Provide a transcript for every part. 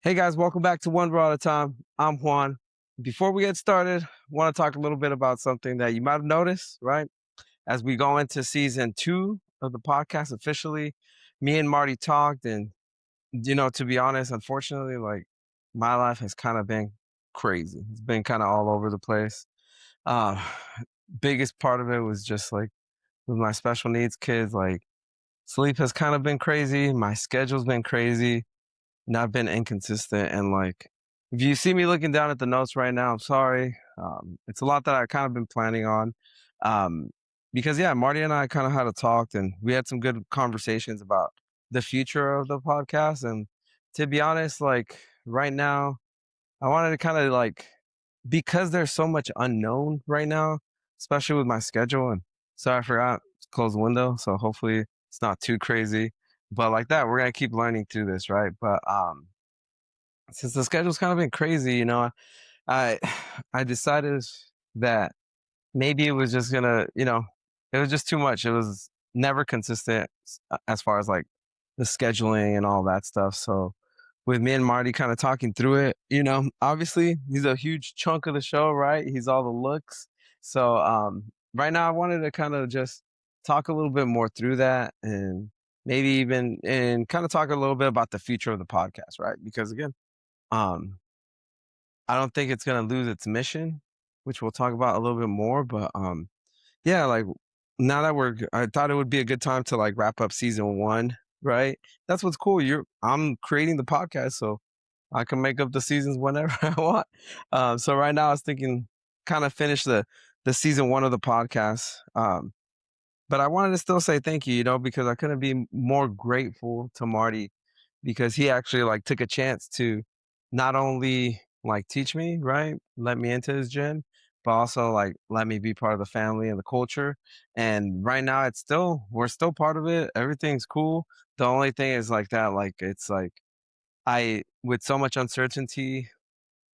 Hey guys, welcome back to One Bro at a Time. I'm Juan. Before we get started, I want to talk a little bit about something that you might have noticed, right? As we go into season 2 of the podcast officially, me and Marty talked, and to be honest, unfortunately, like my life has kind of been crazy. It's been kind of all over the place. Uh, Biggest part of it was just like with my special needs kids, like sleep has kind of been crazy. My schedule's been crazy, not been inconsistent. And like, if you see me looking down at the notes right now, I'm sorry. It's a lot that I kind of been planning on. Um, because yeah, Marty and I kind of had a talk and we had some good conversations about the future of the podcast. And to be honest, like right now, I wanted to kind of like, because there's so much unknown right now, especially with my schedule. And sorry, I forgot to close the window. So hopefully it's not too crazy. But like that, we're gonna keep learning through this, right? But since the schedule's kind of been crazy, I I decided that maybe it was just gonna, it was just too much. It was never consistent as far as like the scheduling and all that stuff. So with me and Marty kind of talking through it, obviously he's a huge chunk of the show, right? He's all the looks. So right now I wanted to kind of just talk a little bit more through that and maybe even and kind of talk a little bit about the future of the podcast, right? Because again, um I don't think it's gonna lose its mission, which we'll talk about a little bit more. But yeah, like now that I thought it would be a good time to like wrap up season 1, right? That's what's cool. I'm creating the podcast, so I can make up the seasons whenever I want. So right now, I was thinking kind of finish the season 1 of the podcast. But I wanted to still say thank you, because I couldn't be more grateful to Marty because he actually like took a chance to not only like teach me, right? Let me into his gym, but also like let me be part of the family and the culture. And right now we're still part of it. Everything's cool. The only thing is like that, like it's like with so much uncertainty,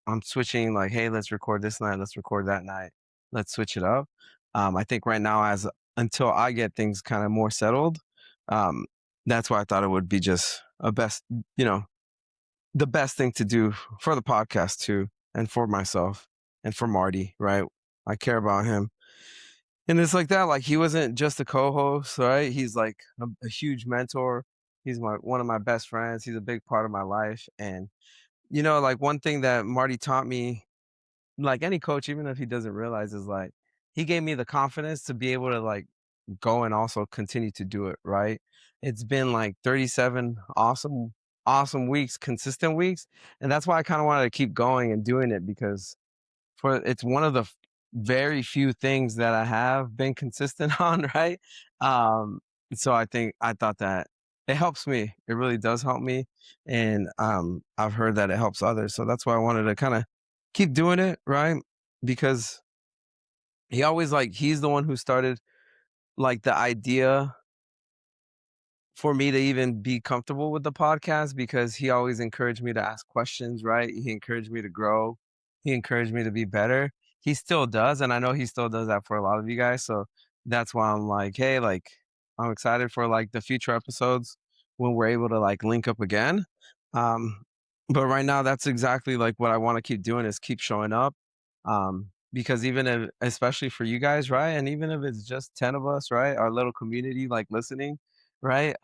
I'm switching like, hey, let's record this night, let's record that night, let's switch it up. I think right now, as until I get things kind of more settled, um, that's why I thought it would be just you know, the best thing to do for the podcast too, and for myself and for Marty, right? I care about him. And it's like that, like he wasn't just a co-host, right? He's like a huge mentor. He's one of my best friends. He's a big part of my life. And like one thing that Marty taught me, like any coach, even if he doesn't realize, is like he gave me the confidence to be able to like go and also continue to do it, right? It's been like 37 awesome weeks, consistent weeks, and that's why I kind of wanted to keep going and doing it because it's one of the very few things that I have been consistent on, right? Um, so I thought that it helps me. It really does help me, and I've heard that it helps others. So that's why I wanted to kind of keep doing it, right? Because he's the one who started like the idea for me to even be comfortable with the podcast because he always encouraged me to ask questions, right? He encouraged me to grow. He encouraged me to be better. He still does, and I know he still does that for a lot of you guys. So that's why I'm like, hey, like I'm excited for like the future episodes when we're able to like link up again. Um, but right now, that's exactly like what I want to keep doing is keep showing up. Because even if, especially for you guys, right? And even if it's just 10 of us, right? Our little community like listening, right?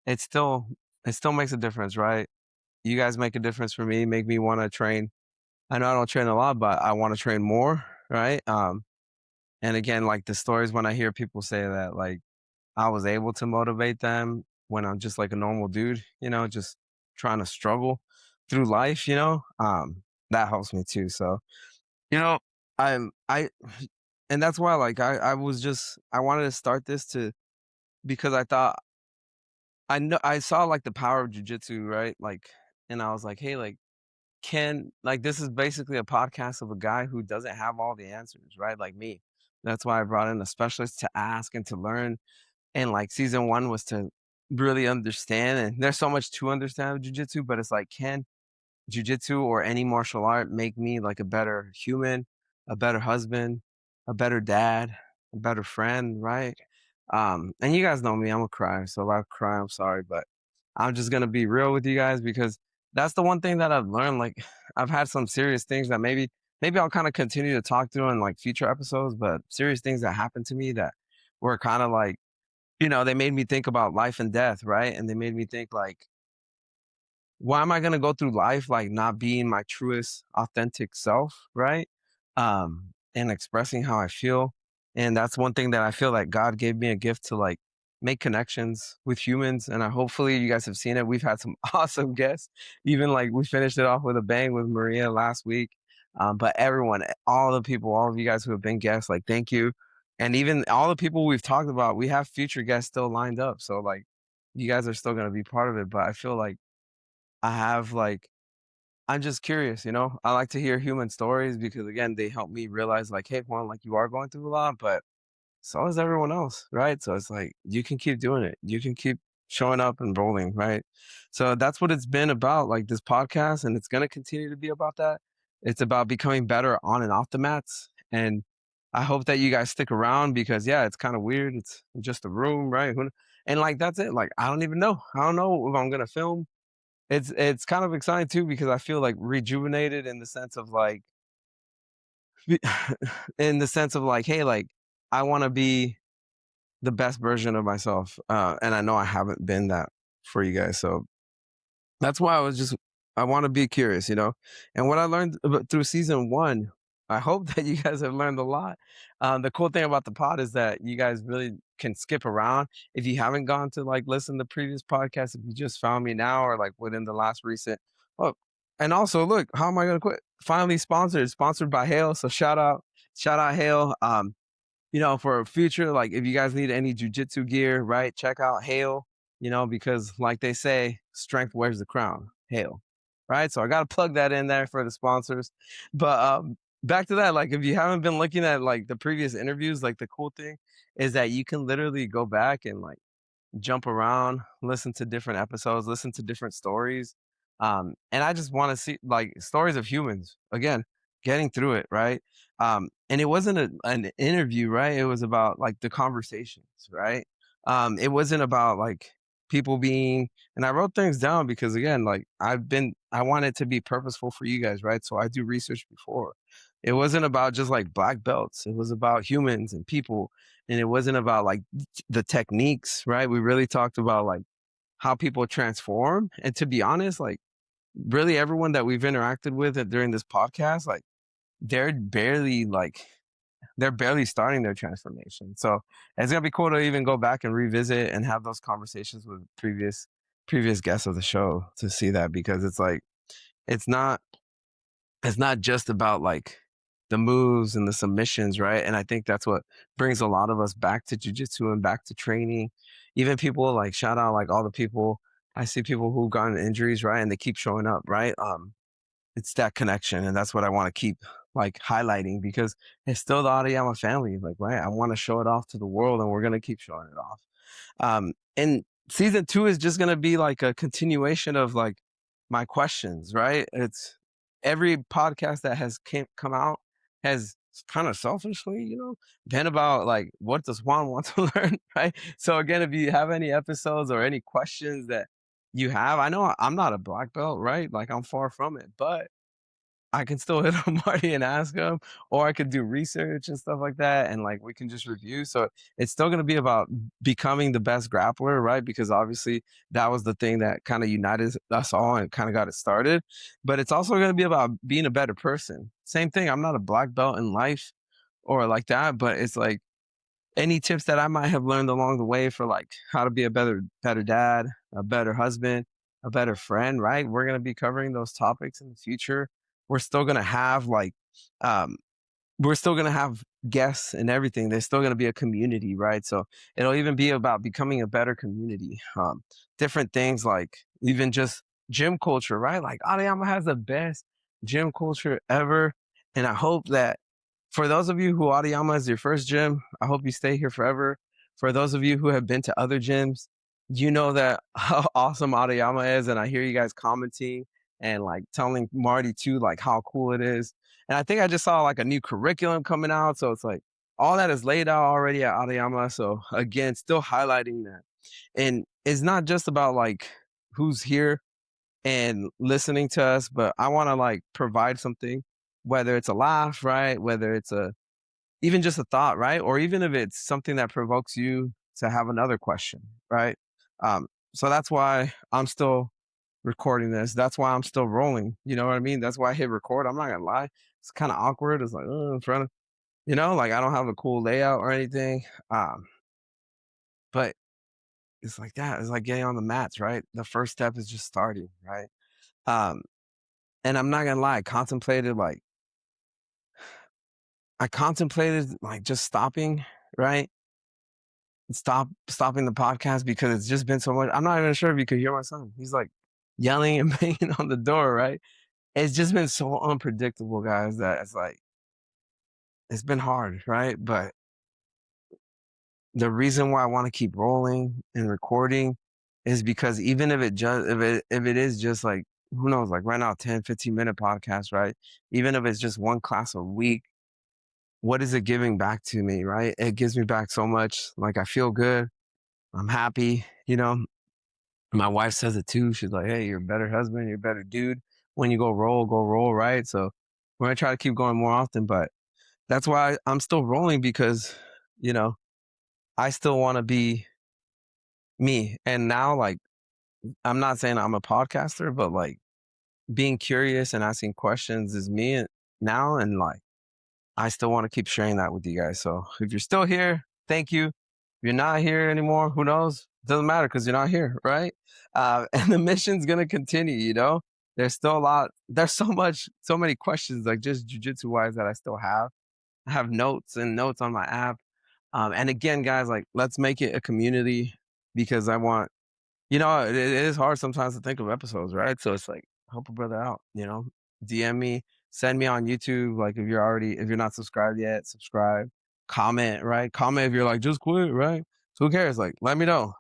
It still it still makes a difference, right? You guys make a difference for me, make me want to train. I know I don't train a lot, but I want to train more, right? And again, like the stories when I hear people say that like I was able to motivate them when I'm just like a normal dude, just trying to struggle through life, that helps me too. So, you know, I and that's why like I wanted to start this to because I thought I saw like the power of jujitsu, right? Like, and I was like, hey, like, this is basically a podcast of a guy who doesn't have all the answers, right? Like me. That's why I brought in a specialist to ask and to learn. And like season 1 was to really understand. And there's so much to understand of jujitsu, but it's like, can jujitsu or any martial art make me like a better human, a better husband, a better dad, a better friend, right? And you guys know me, I'm a crier, so if I cry, I'm sorry, but I'm just gonna be real with you guys because that's the one thing that I've learned. Like, I've had some serious things that maybe I'll kind of continue to talk through in like future episodes, but serious things that happened to me that were kind of like, they made me think about life and death, right? And they made me think like, why am I gonna go through life like not being my truest authentic self, right? And expressing how I feel. And that's one thing that I feel like God gave me a gift to like make connections with humans. And I hopefully you guys have seen it. We've had some awesome guests. Even like we finished it off with a bang with Maria last week. But everyone, all the people, all of you guys who have been guests, like thank you. And even all the people we've talked about, we have future guests still lined up. So like you guys are still gonna be part of it. But I feel like I have like I'm just curious, I like to hear human stories because again, they help me realize like, hey, Juan, like you are going through a lot, but so is everyone else, right? So it's like you can keep doing it. You can keep showing up and rolling, right? So that's what it's been about, like this podcast, and it's gonna continue to be about that. It's about becoming better on and off the mats. And I hope that you guys stick around because yeah, it's kind of weird. It's just a room, right? And like that's it. Like I don't even know. I don't know if I'm gonna film. It's kind of exciting too because I feel like rejuvenated in the sense of like in the sense of like, hey, like I want to be the best version of myself. And I know I haven't been that for you guys. So that's why I want to be curious, and what I learned through season one, I hope that you guys have learned a lot. The cool thing about the pod is that you guys really can skip around. If you haven't gone to like listen to previous podcasts, if you just found me now or like within the last recent, oh, and also look, how am I going to quit? Finally sponsored by Hale. So shout out Hale. For future, like if you guys need any jujitsu gear, right? Check out Hale, because like they say, strength wears the crown. Hale. Right. So I gotta plug that in there for the sponsors. But back to that, like if you haven't been looking at like the previous interviews, like the cool thing is that you can literally go back and like jump around, listen to different episodes, listen to different stories. And I just want to see like stories of humans again, getting through it, right? And it wasn't an interview, right? It was about like the conversations, right? It wasn't about like people being, and I wrote things down because again, like I want it to be purposeful for you guys, right? So I do research before. It wasn't about just like black belts. It was about humans and people, and it wasn't about like the techniques, right? We really talked about like how people transform. And to be honest, like really everyone that we've interacted with during this podcast, like they're barely like they're barely starting their transformation. So it's gonna be cool to even go back and revisit and have those conversations with previous guests of the show to see that because it's like it's not it's not just about like the moves and the submissions, right? And I think that's what brings a lot of us back to jujitsu and back to training. Even people like shout out like all the people I see people who've gotten injuries, right? And they keep showing up, right? It's that connection, and that's what I want to keep like highlighting because it's still the Aoyama family, like right. I want to show it off to the world, and we're gonna keep showing it off. And season two is just gonna be like a continuation of like my questions, right? It's every podcast that has come out has kind of selfishly, been about like what does Juan want to learn, right? So again, if you have any episodes or any questions that you have, I know I'm not a black belt, right? Like I'm far from it, but I can still hit on Marty and ask him, or I could do research and stuff like that, and like we can just review. So it's still going to be about becoming the best grappler, right? Because obviously that was the thing that kind of united us all and kind of got it started. But it's also going to be about being a better person. Same thing. I'm not a black belt in life or like that, but it's like any tips that I might have learned along the way for like how to be a better dad, a better husband, a better friend, right? We're going to be covering those topics in the future. We're still going to have like um we're still going to have guests and everything. There's still going to be a community, right? So it'll even be about becoming a better community. Different things like even just gym culture, right? Like Aoyama has the best gym culture ever. And I hope that for those of you who Aoyama is your first gym, I hope you stay here forever. For those of you who have been to other gyms, you know that how awesome Aoyama is. And I hear you guys commenting and like telling Marty too, like how cool it is. And I think I just saw like a new curriculum coming out. So it's like all that is laid out already at Aoyama. So again, still highlighting that. And it's not just about like who's here and listening to us, but I want to like provide something, whether it's a laugh, right? Whether it's a even just a thought, right? Or even if it's something that provokes you to have another question, right? So that's why I'm still recording this. That's why I'm still rolling. You know what I mean? That's why I hit record. I'm not gonna lie. It's kind of awkward. It's like in front of like I don't have a cool layout or anything. But it's like that. It's like getting on the mats, right? The first step is just starting, right? Um, and I'm not gonna lie, I contemplated like just stopping, right? Stopping the podcast because it's just been so much. I'm not even sure if you could hear my son. He's like yelling and banging on the door, right? It's just been so unpredictable, guys, that it's like it's been hard, right? But the reason why I want to keep rolling and recording is because even if it just if it is just like who knows, like right now 10-15 minute podcast, right? Even if it's just one class a week, what is it giving back to me, right? It gives me back so much. Like I feel good. I'm happy, My wife says it too. She's like, "Hey, you're a better husband, you're a better dude. When you go roll, right?" So we're gonna try to keep going more often, but that's why I'm still rolling because, you know, I still want to be me. And now, like, I'm not saying I'm a podcaster, but like being curious and asking questions is me now. And like, I still want to keep sharing that with you guys. So if you're still here, thank you. If you're not here anymore, who knows? Doesn't matter because you're not here, right? And the mission's gonna continue. There's still a lot. There's so many questions, like just jujitsu wise, that I still have. I have notes and notes on my app. And again, guys, like let's make it a community because I want. It is hard sometimes to think of episodes, right? So it's like help a brother out. DM me, send me on YouTube. Like if you're not subscribed yet, subscribe, comment, right? Comment if you're like just quit, right? So who cares? Like let me know.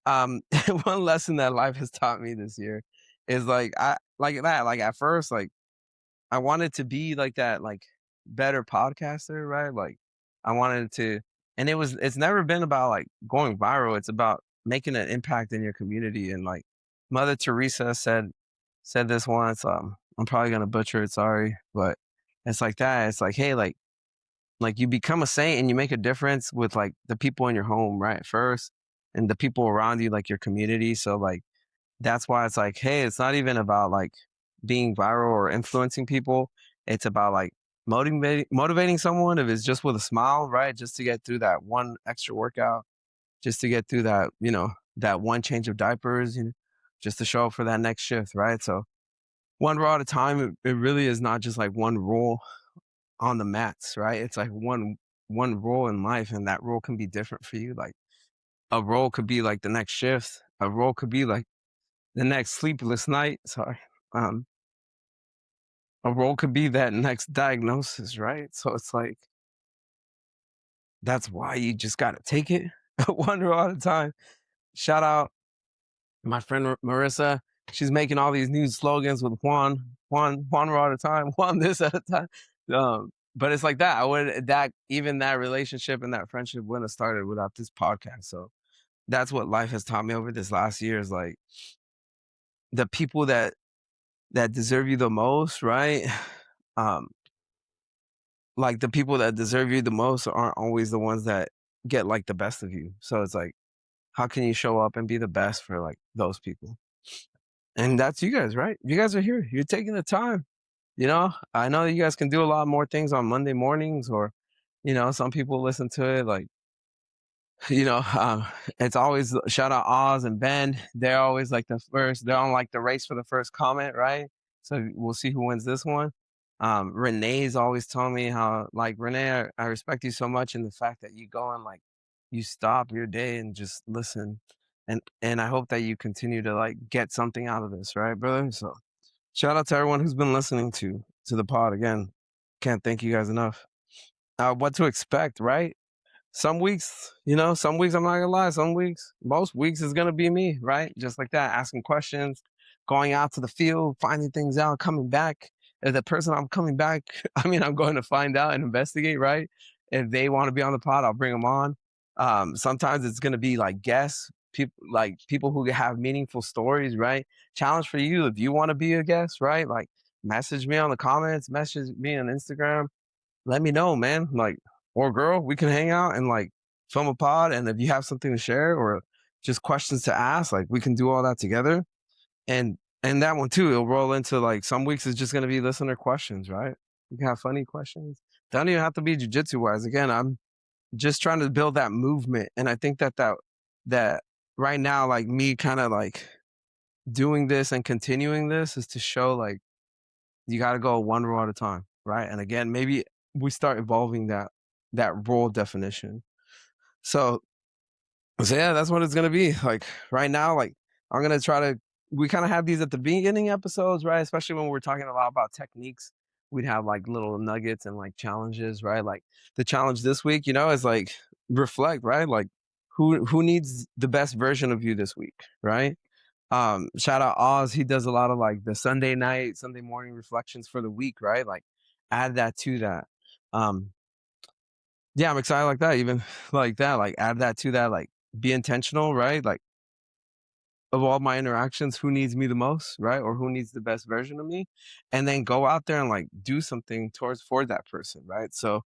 One lesson that life has taught me this year is like I like that. Like at first, like I wanted to be like that, like better podcaster, right? Like I wanted to, and it's never been about like going viral. It's about making an impact in your community. And like Mother Teresa said this once. I'm probably gonna butcher it, sorry, but it's like that. It's like, hey, like you become a saint and you make a difference with like the people in your home, right? First, and the people around you, like your community. So like that's why it's like, hey, it's not even about like being viral or influencing people. It's about like motivating someone if it's just with a smile, right? Just to get through that one extra workout, just to get through that, that one change of diapers, just to show up for that next shift, right? So one row at a time, it really is not just like one rule on the mats, right? It's like one role in life, and that role can be different for you. Like a role could be like the next shift, a role could be like the next sleepless night. Sorry. Um, a role could be that next diagnosis, right? So it's like that's why you just gotta take it one row at a time. Shout out my friend Marissa. She's making all these new slogans with Juan row at a time, Juan this at a time. But it's like that. I would that even that relationship and that friendship wouldn't have started without this podcast. So that's what life has taught me over this last year is like the people that deserve you the most, right? Um, like the people that deserve you the most aren't always the ones that get like the best of you. So it's like, how can you show up and be the best for like those people? And that's you guys, right? You guys are here. You're taking the time. I know you guys can do a lot more things on Monday mornings, or, some people listen to it like you know, um, it's always shout out Oz and Ben. They're always like the first. They're on like the race for the first comment, right? So we'll see who wins this one. Renee's always telling me how like Renee, I respect you so much in the fact that you go and like you stop your day and just listen, and I hope that you continue to like get something out of this, right, brother? So shout out to everyone who's been listening to the pod again. Can't thank you guys enough. What to expect, right? Some weeks I'm not gonna lie, most weeks is gonna be me, right? Just like that, asking questions, going out to the field, finding things out, coming back. If the person I'm coming back, I'm going to find out and investigate, right? If they want to be on the pod, I'll bring them on. Sometimes it's gonna be like guests, people who have meaningful stories, right? Challenge for you if you want to be a guest, right? Like message me on the comments, message me on Instagram, let me know, man. Like, or girl, we can hang out and like film a pod. And if you have something to share or just questions to ask, like we can do all that together. And that one too, it'll roll into like some weeks it's just gonna be listener questions, right? You can have funny questions. Don't even have to be jujitsu wise. Again, I'm just trying to build that movement. And I think that right now, like me kind of like doing this and continuing this is to show like you got to go one row at a time, right? And again, maybe we start evolving that role definition. So, so yeah, that's what it's gonna be. Like right now, like I'm gonna try to. We kind of have these at the beginning episodes, right? Especially when we're talking a lot about techniques. We'd have like little nuggets and like challenges, right? Like the challenge this week, is like reflect, right? Like who needs the best version of you this week, right? Shout out Oz. He does a lot of like the Sunday morning reflections for the week, right? Like add that to that. Um, yeah, I'm excited like that, even like that, like add that to that, like be intentional, right? Like of all my interactions, who needs me the most, right? Or who needs the best version of me? And then go out there and like do something for that person, right? So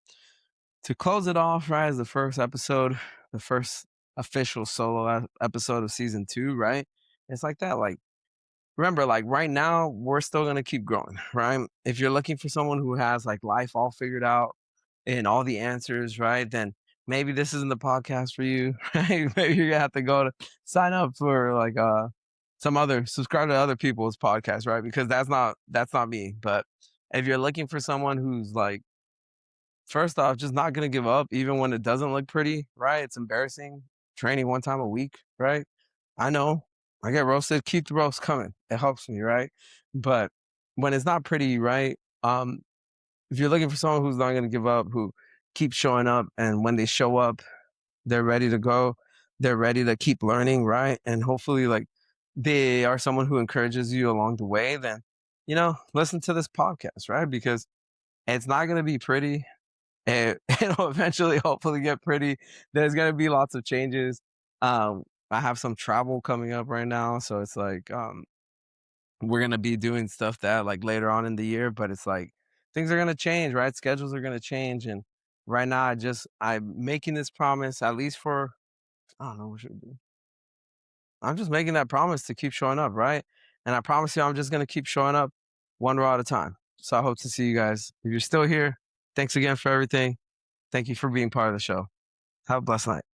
to close it off, right, as the first episode, the first official solo episode of season 2, right? It's like that, like remember, like right now, we're still gonna keep growing, right? If you're looking for someone who has like life all figured out and all the answers, right? Then maybe this isn't the podcast for you, right? Maybe you're gonna have to go to sign up for like subscribe to other people's podcasts, right? Because that's not me. But if you're looking for someone who's like, first off, just not gonna give up, even when it doesn't look pretty, right? It's embarrassing. Training one time a week, right? I know. I get roasted. Keep the roast coming. It helps me, right? But when it's not pretty, right? If you're looking for someone who's not gonna give up, who keeps showing up, and when they show up, they're ready to go. They're ready to keep learning, right? And hopefully, like they are someone who encourages you along the way. Then, listen to this podcast, right? Because it's not gonna be pretty and it'll eventually hopefully get pretty. There's gonna be lots of changes. I have some travel coming up right now, so it's like we're gonna be doing stuff that like later on in the year, but it's like things are gonna change, right? Schedules are gonna change, and right now I'm making this promise at least for I don't know what should we do. I'm just making that promise to keep showing up, right? And I promise you, I'm just gonna keep showing up one row at a time. So I hope to see you guys. If you're still here, thanks again for everything. Thank you for being part of the show. Have a blessed night.